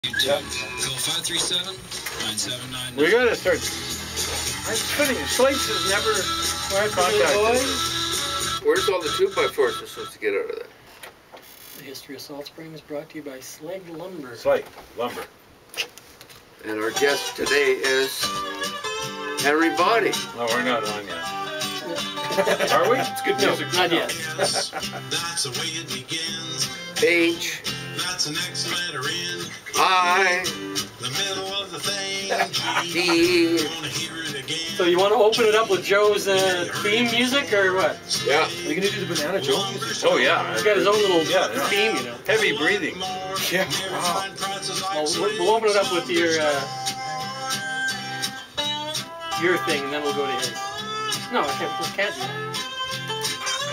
Yeah. Call 537-9799. We gotta start. I'm putting Slates has never contacted. Where's all the 2x4s we're supposed to get out of that? The history of Salt Spring is brought to you by Slag Lumber. Slag Lumber. And our guest today is Henry Body. No, we're not on yet. Are we? It's good music. Not yet. That's the way it begins. H. That's the next letter in. I. The middle of the thing. D. You wanna hear it again? So you want to open it up with Joe's theme music or what? Yeah. Are you going to do the Banana Joe music? Oh yeah. He's got his own little Yeah. theme, you know. Heavy breathing. Yeah. Wow. Well, we'll open it up with your thing, and then we'll go to his. No, I can't do that.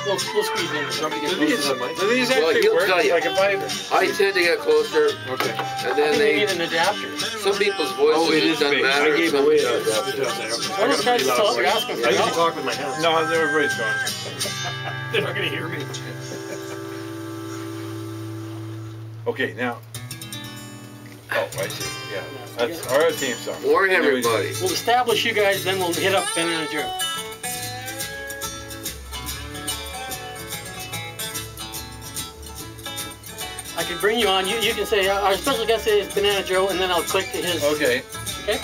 We'll squeeze in. Somebody get Do close these, to the mic. do these Well, actually he'll work? tell you. Like if I tend to get closer, Okay. and I then think we they. need an adapter. Some people's voices Oh, it is doesn't big. matter. I gave some away does. It does. I Well, got this a guy's pretty loud talking, voice. asking for I usually help. talk with my hands. no, everybody's gone. They're not going to hear me. Okay, now. Oh, I see. Yeah, that's Yeah. our theme song. More There Henry we go. Body. We'll establish you guys, then we'll hit up Banana Joe. I can bring you on. You can say, our special guest is Banana Joe, and then I'll click to his. Okay. Okay?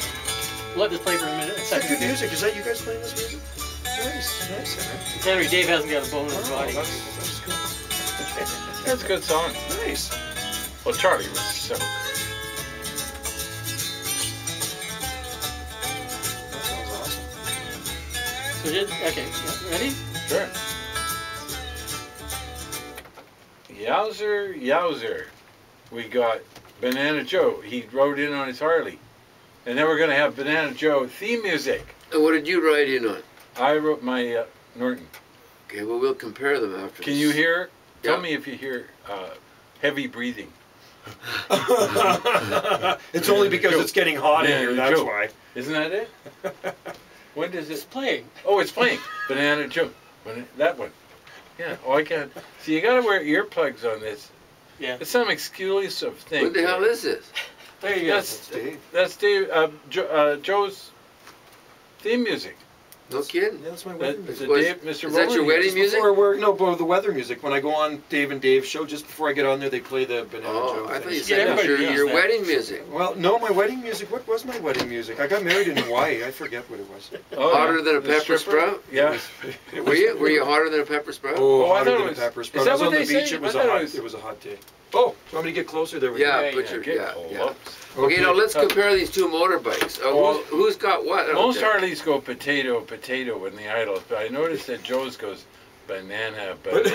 Let this play for a minute. A Is that second. good music? Is that you guys playing this music? Nice. Nice, Henry. Henry, Dave hasn't got a bone in his Oh, body. that's cool. That's a good song. Nice. Well, Charlie was so. That sounds awesome. So okay, ready? Sure. Yowzer, yowzer. We got Banana Joe. He rode in on his Harley. And then we're going to have Banana Joe theme music. And what did you write in on? I wrote my Norton. Okay, well, we'll compare them after Can this. you hear? Yeah. Tell me if you hear heavy breathing. It's only because it's getting hot in Yeah, here, that's Joe. why. Isn't that it? When does It's it? playing. Oh, it's playing. Banana Joe. That one. Yeah. Oh, I can't. See, you got to wear earplugs on this. Yeah. It's some exclusive thing. What the hell is this? There you go. That's Dave. That's Dave. Joe's theme music. No kidding? Yeah, that's my wedding It's music. a Dave, Mr. Is that your Rowan. wedding music? Before the weather music. When I go on Dave and Dave's show, just before I get on there, they play the Banana Oh, Joe I thought you thing. said it was everybody does your that. wedding music. Well, no, my wedding music. What was my wedding music? I got married in Hawaii. I forget what it was. Oh, Hotter than a The pepper stripper? sprout? Yeah. It Were you hotter than a pepper sprout? Oh, Oh, I hotter thought than it a was- pepper is sprout. that I was what on the they say? beach. It was I a thought hot. it was- It was a hot day. Oh, do you want me to get closer? There we Yeah, go. put your, get yeah, pulled yeah. up. Okay, now let's Uh, compare these two motorbikes. Well, Who's got what? out Most there? Harleys go potato, potato in the idles, but I noticed that Joe's goes banana, banana.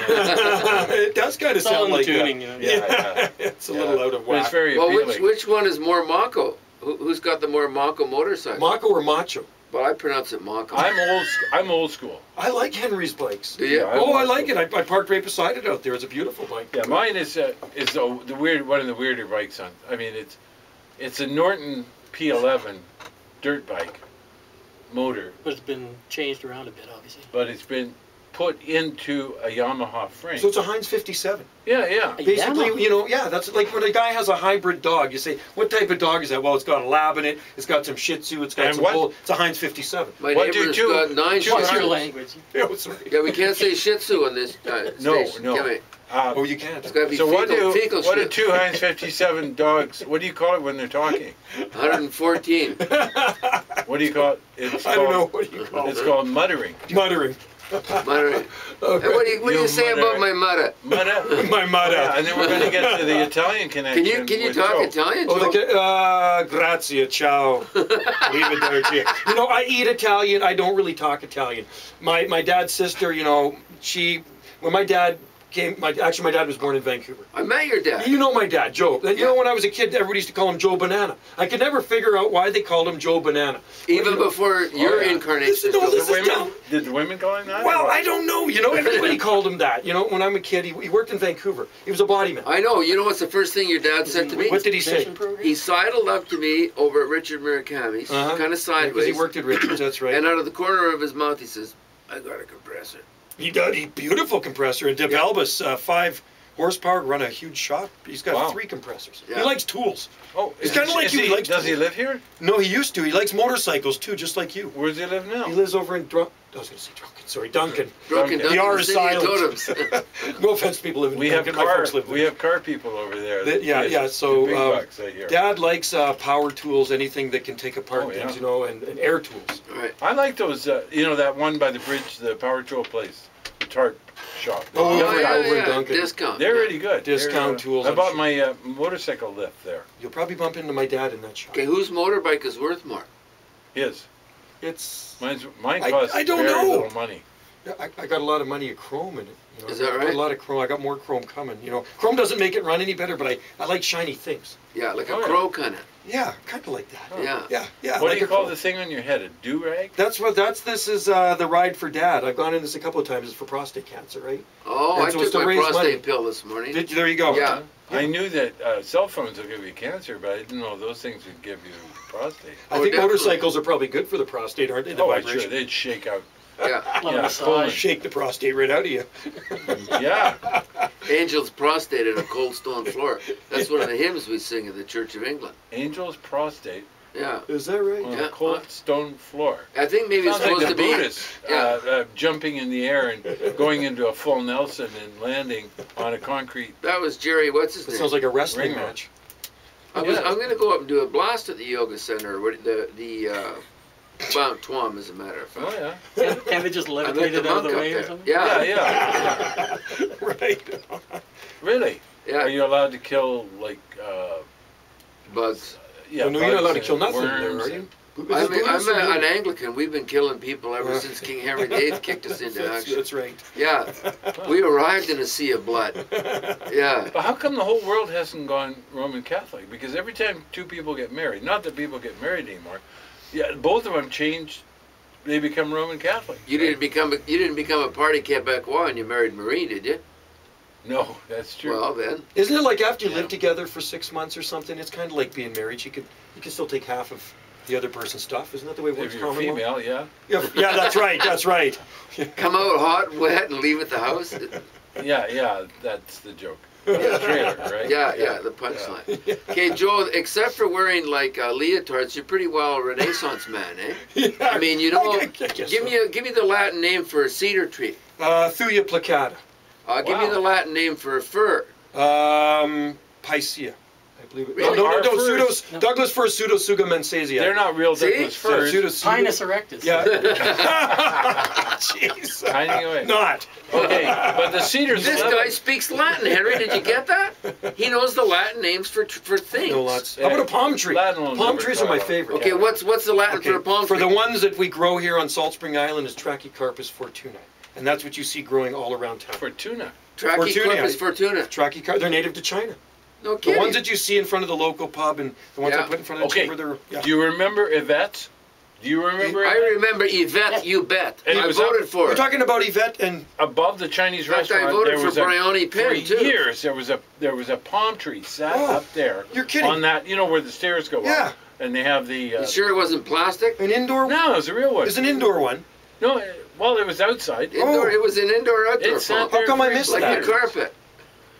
It does kind of It's all sound in the like tuning, that. you know. Yeah, It's a little out of But it's whack. very Well, appealing. which one is more Mako? Who's got the more Mako motorcycle? Mako or macho? Well, I pronounce it Mako. I'm old school. I like Henry's bikes. Do you? Yeah, Oh, I I'm like it. I parked right beside it out there. It's a beautiful bike. Yeah, mine is the weird one of the weirder bikes on. I mean, it's a Norton P11 dirt bike motor, But it's been changed around a bit, obviously. but it's been put into a Yamaha frame. So it's a Heinz 57. Yeah, yeah. A Basically, Yamaha. you know, yeah, that's like when a guy has a hybrid dog. You say, what type of dog is that? Well, it's got a lab in it. It's got some Shih Tzu. It's got And some what- bull. It's a Heinz 57. My What do neighbor's two- got 9 Shih What's your Tzus. language? Yeah, that's right. Yeah, we can't say Shih Tzu on this No, station. no. Give me. Oh, you can't. It's got to be So fecal, fecal what do shit. two Heinz 57 dogs? What do you call it when they're talking? 114. What do you call it? It's I don't know. called- What do you call It's it? called muttering. Muttering. Muttering. And what do you You say mutter. about my mother? Mutter. My mother. Yeah, and then we're going to get to the Italian connection. Can you with talk Joe. Italian? Oh, Joe? grazie, ciao. Arrivederci. You know, I eat Italian. I don't really talk Italian. My dad's sister, you know, when my dad came, my dad was born in Vancouver. I met your dad. You know my dad, Joe. And you know, when I was a kid, everybody used to call him Joe Banana. I could never figure out why they called him Joe Banana. Even before your yeah. incarnation. No, this The is dumb. women, did the women call him that? Well, I don't know. You know, everybody called him that. You know, when I'm a kid, he worked in Vancouver. He was a bodyman. I know. You know what's the first thing your dad said to me? What did he say? Extension program? He sidled up to me over at Richard Murakami's, kind of Because sideways. he worked at Richards, that's right. And out of the corner of his mouth, he says, "I got a compressor." He beautiful compressor, and DeValbus, horsepower, run a huge shop. He's got Wow. 3 compressors. Yeah. He likes tools. Oh, He's kinda like you, he likes does he tools. live here? No, he used to. He likes motorcycles too, just like you. Where does he live now? He lives over in I was going to say Drunken. Sorry, Duncan. Drunken The Duncan, R the is city of silent. totems. No offense, to people living We in have Duncan. My folks live there. we have car people over there. Yeah, Yes, yeah. So the big bucks, I hear. Dad likes power tools, anything that can take apart Oh, yeah. things, you know, and air tools. Right. I like those. You know that one by the bridge, the power tool place, the Tart shop. Oh, Never yeah, got- over in Duncan. Discount. They're yeah. really good. Discount tools, I I'm bought sure. my motorcycle lift there. You'll probably bump into my dad in that shop. Okay, whose motorbike is worth more? His. It's. Mine I costs don't very know. little money. I got a lot of money of chrome in it. You know, Is that I got right? a lot of chrome. I got more chrome coming. You know, chrome doesn't make it run any better, but I like shiny things. Yeah, like Oh, a yeah. crow kind of. Yeah, kind of like that. Oh. Yeah. Yeah. What like do you a call crow. the thing on your head? A do-rag? This is the ride for Dad. I've gone in this a couple of times. It's for prostate cancer, right? Oh, And I so it's took to my raise prostate money. pill this morning. There you go. Yeah. I knew that cell phones will give you cancer, but I didn't know those things would give you prostate. I Oh, think definitely. motorcycles are probably good for the prostate, aren't they? The Oh, I'm vibration. sure they'd shake out. Yeah. Love Yeah, massage. Poland. Shake the prostate right out of you. Yeah. Angel's prostate in a cold stone floor. That's one of the hymns we sing in the Church of England. Angel's prostate Yeah. Is that right? on Yeah. a cold stone floor. I think maybe it's Sounds like supposed the to be. Buddhists Yeah. jumping in the air and going into a full Nelson and landing on a concrete. That was Jerry. What's his That name? sounds like a wrestling Ring match. I'm going to go up and do a blast at the yoga center. Mount Tuam, as a matter of Oh fact. yeah. Can't they just I met levitate the it out of monk the up way or there. something? Yeah. Yeah. Right. Really? Yeah. Are you allowed to kill like? Bugs. Yeah. No, you're not allowed to bugs kill and nothing there, worms are you? and- I'm Buddhist or an Hindu? Anglican. We've been killing people ever since King Henry VIII kicked us into That's, action. that's right. Yeah. We arrived in a sea of blood. Yeah. But how come the whole world hasn't gone Roman Catholic? Because every time two people get married, not that people get married anymore, yeah, both of them change. They become Roman Catholic. You didn't become a party Quebecois and you married Marie, did you? No, that's true. Well then. Isn't it like after you Yeah. live together for 6 months or something? It's kind of like being married. You can still take half of the other person's stuff. Isn't that the way it works? if you're common law? female, yeah. Yeah, that's right. That's right. Come out hot, wet, and leave at the house. Yeah, that's the joke. The trailer, right? Yeah, the punchline. Okay, Joe, except for wearing like leotards, you're pretty well a Renaissance man, eh? Yeah, I mean, you know, I guess give me the Latin name for a cedar tree. Thuya plicata. Give me Wow. the Latin name for a fir. Picea. I believe it. Really? No, Our pseudos. No. Douglas fir Pseudotsuga mensasia. They're not real See? Douglas firs. Pinus erectus. Yeah. Jeez. Hiding away. Not. Okay, but the cedars. This guy speaks Latin, Henry. Did you get that? He knows the Latin names for things. No lots. How about a palm tree? Latin will Palm never trees are my try. favorite. Okay, what's the Latin for a palm For tree? the ones that we grow here on Salt Spring Island is Trachycarpus fortuna. And that's what you see growing all around town. Fortuna. Trachycarpus fortuna. Trachycarpus, they're native to China. No The kidding. ones that you see in front of the local pub and the ones I Yeah. put in front of the Okay. chamber, they're, yeah. Do you remember Yvette? Do you remember I Yvette? remember Yvette, you bet. And it I was voted up- for We're her. talking about Yvette and Above the Chinese In fact, I restaurant, voted there for was Bryony for Penn, too. years there was a palm tree sat Oh, up there. you're kidding. On that, where the stairs go Yeah. up, and they have the. You sure it wasn't plastic? an indoor one. No, it was a real one. It's an indoor one. No, well, it was outside. Indoor. Oh. It was an indoor-outdoor It sat palm. there How come I for missed Like that? the carpet.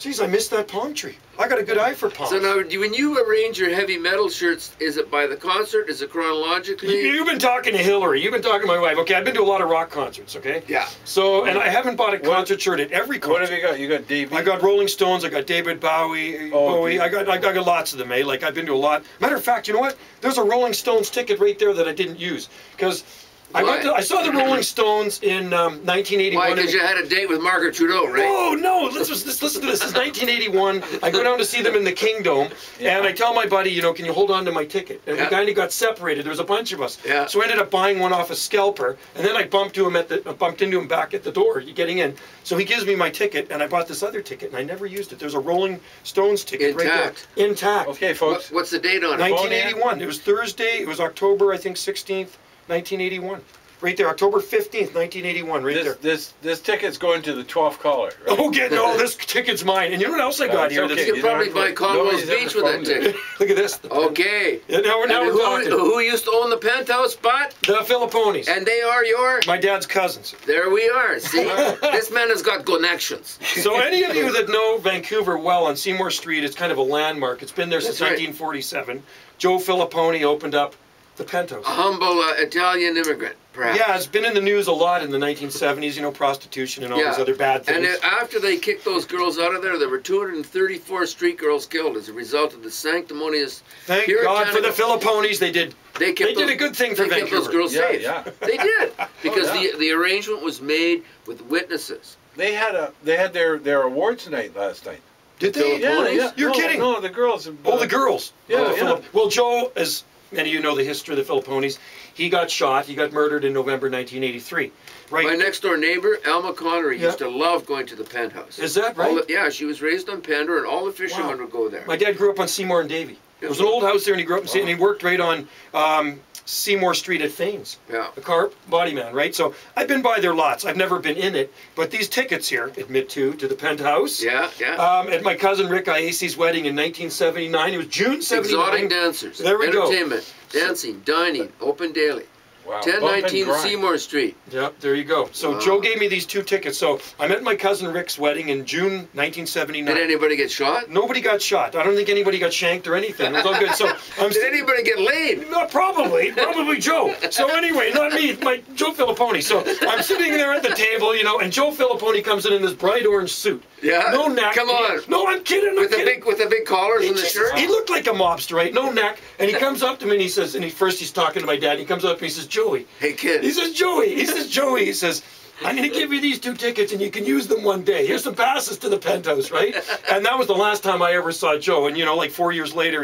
Jeez, I missed that palm tree. I got a good eye for palms. So now, when you arrange your heavy metal shirts, is it by the concert? Is it chronologically? You've been talking to Hillary. You've been talking to my wife. Okay, I've been to a lot of rock concerts. Okay. Yeah. So, and I haven't bought a concert shirt at every concert. What have you got? You got Davey. I got Rolling Stones. I got David Bowie. Oh, Bowie. dude. I got lots of them. Eh? Like I've been to a lot. Matter of fact, you know what? There's a Rolling Stones ticket right there that I didn't use because Why? I saw the Rolling Stones in 1981. Why? Because you had a date with Margaret Trudeau, right? Oh no! Listen to this. This is 1981. I go down to see them in the Kingdom, Yeah. and I tell my buddy, can you hold on to my ticket? And Yeah. we kind of got separated. There was a bunch of us. Yeah. So I ended up buying one off a scalper, and then I bumped into him back at the door, getting in. So he gives me my ticket, and I bought this other ticket, and I never used it. There's a Rolling Stones ticket right Intact. there, intact. Okay, folks. What's the date on it? 1981. It was Thursday. It was October, I think, 16th, 1981. Right there, October 15th, 1981, right there. This ticket's going to the 12th caller. Right? Oh, no, this ticket's mine. And you know what else I got It's here? okay. This- You You could probably don't buy have to- Caldwell's nobody's ever Beach with that phoned it. ticket. Look at this. Okay. Yeah, now And we're talking. who used to own the penthouse spot? The Filipponis. And they are your... My dad's cousins. There we are. See? This man has got connections. So any of you that know Vancouver well, on Seymour Street, it's kind of a landmark. It's been there since That's right. 1947. Joe Filipponi opened up the penthouse. A humble Italian immigrant, perhaps. Yeah, it's been in the news a lot in the 1970s, you know, prostitution and all Yeah. those other bad And things. after they kicked those girls out of there were 234 street girls killed as a result of the sanctimonious. Thank God for the puritanical- Filipponis, they did. They They did a good thing for They kept those Vancouver. girls Yeah, safe. yeah. They did because yeah. the arrangement was made with witnesses. They had their awards night last night. Did they? Yeah. You're no, kidding. No, the girls. Oh, the girls. Yeah, Oh, yeah. Well, Joe, as many of you know the history of the Filipponis, he got shot. He got murdered in November 1983. Right. My next door neighbor, Alma Connery, Yeah. used to love going to the penthouse. Is that All right? yeah, she was raised on Pender, and all the fishermen Wow. would go there. My dad grew up on Seymour and Davie. There was an old house there, and he grew up in Seymour, and he worked right on Seymour Street at Thames. Yeah. A car body man, right? So I've been by there lots. I've never been in it, but these tickets here admit to the penthouse. Yeah, yeah. At my cousin Rick Iacey's wedding in 1979. It was June 79. Exotic dancers, There we go. entertainment, dancing, dining, open daily. Wow. 1019 Bump and grind. Seymour Street. Yep, there you go. So Wow. Joe gave me these 2 tickets. So I'm at my cousin Rick's wedding in June 1979. Did anybody get shot? Nobody got shot. I don't think anybody got shanked or anything. It was all good. So I'm Did anybody get laid? Not probably Joe. So anyway, not me, my Joe Filipponi. So I'm sitting there at the table, you know, and Joe Filipponi comes in this bright orange suit. Yeah. No neck. Come on. No, I'm kidding. I'm With the kidding. big collars He and the just- shirt. He looked like a mobster, right? No neck. And he comes up to me and he says, he's talking to my dad. And he comes up and he says, Joey. Hey kid. He says, Joey. He says, I'm going to give you these 2 tickets and you can use them one day. Here's some passes to the penthouse, right? And that was the last time I ever saw Joe. And, you know, like 4 years later,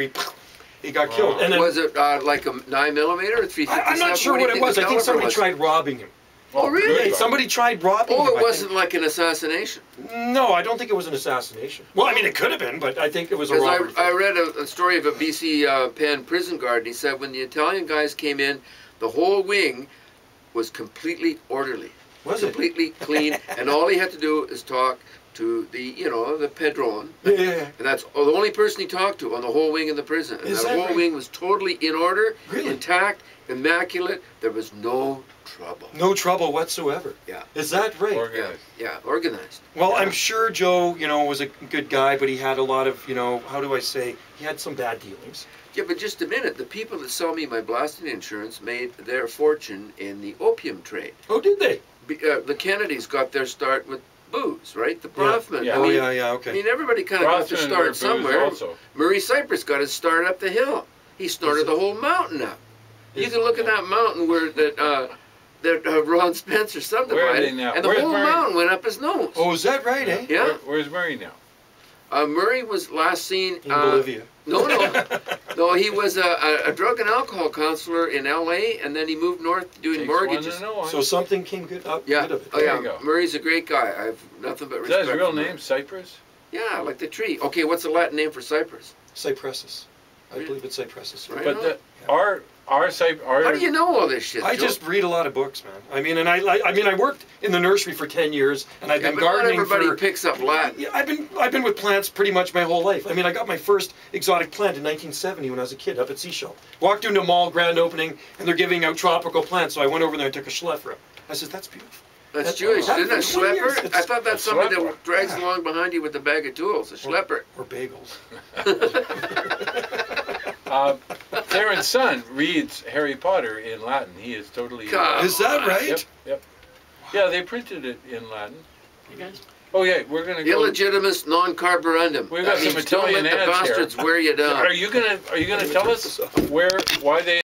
he got killed. And then, Was it like a 9mm or 357? I'm not sure what it was. I think somebody tried robbing him. Oh, really? Yeah, somebody tried robbing him. Oh, I it think. wasn't like an assassination. No, I don't think it was an assassination. Well, I mean, it could have been, but I think it was a Because robbery. I read a story of a BC Penn prison guard, and he said when the Italian guys came in, the whole wing was completely orderly, Was it? completely clean, and all he had to do is talk to the Pedron. Yeah. And that's the only person he talked to on the whole wing in the prison. And Is that that whole right? wing was totally in order, Really? intact, immaculate. There was no trouble. No trouble whatsoever. Yeah. Is that right? Organized. Yeah, organized. Well, Yeah. I'm sure Joe, you know, was a good guy, but he had a lot of, you know, how do I say, he had some bad dealings. Yeah, but just a minute. The people that sell me my blasting insurance made their fortune in the opium trade. Oh, did they? The Kennedys got their start with booze, right? The Brofman. Yeah. I Oh, mean, yeah, I okay. mean, everybody kind of got their Brofman were start booze somewhere. Also. Murray Cypress got his start up the hill. He started the whole mountain up. You can look at that mountain where that Ron Spencer Where are they subdivided, now? and the Where's whole Murray? mountain went up his nose. Oh, is that right, eh? Yeah. Where's Murray now? Murray was last seen In Bolivia. No, he was a drug and alcohol counselor in L.A. and then he moved north doing Takes mortgages. one to know one. So something came good up Yeah, good of it. oh There yeah. you go. Murray's a great guy. I have nothing but Is respect. that his real for Murray. name? Cypress? Yeah, like the tree. Okay, what's the Latin name for cypress? Cypressus. I believe it's Cypressus. Right. But on. our How do you know all this shit? I Joe? just read a lot of books, man. I mean, and I worked in the nursery for 10 years, and I've Yeah, been but not gardening everybody for. picks up Latin. Yeah, I've been with plants pretty much my whole life. I mean, I got my first exotic plant in 1970 when I was a kid up at Seashell. Walked into a mall grand opening, and they're giving out tropical plants, so I went over there and took a schlepper. I said, "That's beautiful." That's That's- Jewish, I've isn't it? been 20 years. Schlepper? I It's- thought that's a somebody schlepper. that drags Yeah. along behind you with a bag of tools. A schlepper. Or bagels. Terrence's son reads Harry Potter in Latin. He is totally. God. Is that right? Yep. Yeah, they printed it in Latin. You guys? Oh yeah, we're gonna go. Illegitimus non carborundum. We've got That some means don't Italian let the ads here. bastards wear you down. Are you gonna tell us why they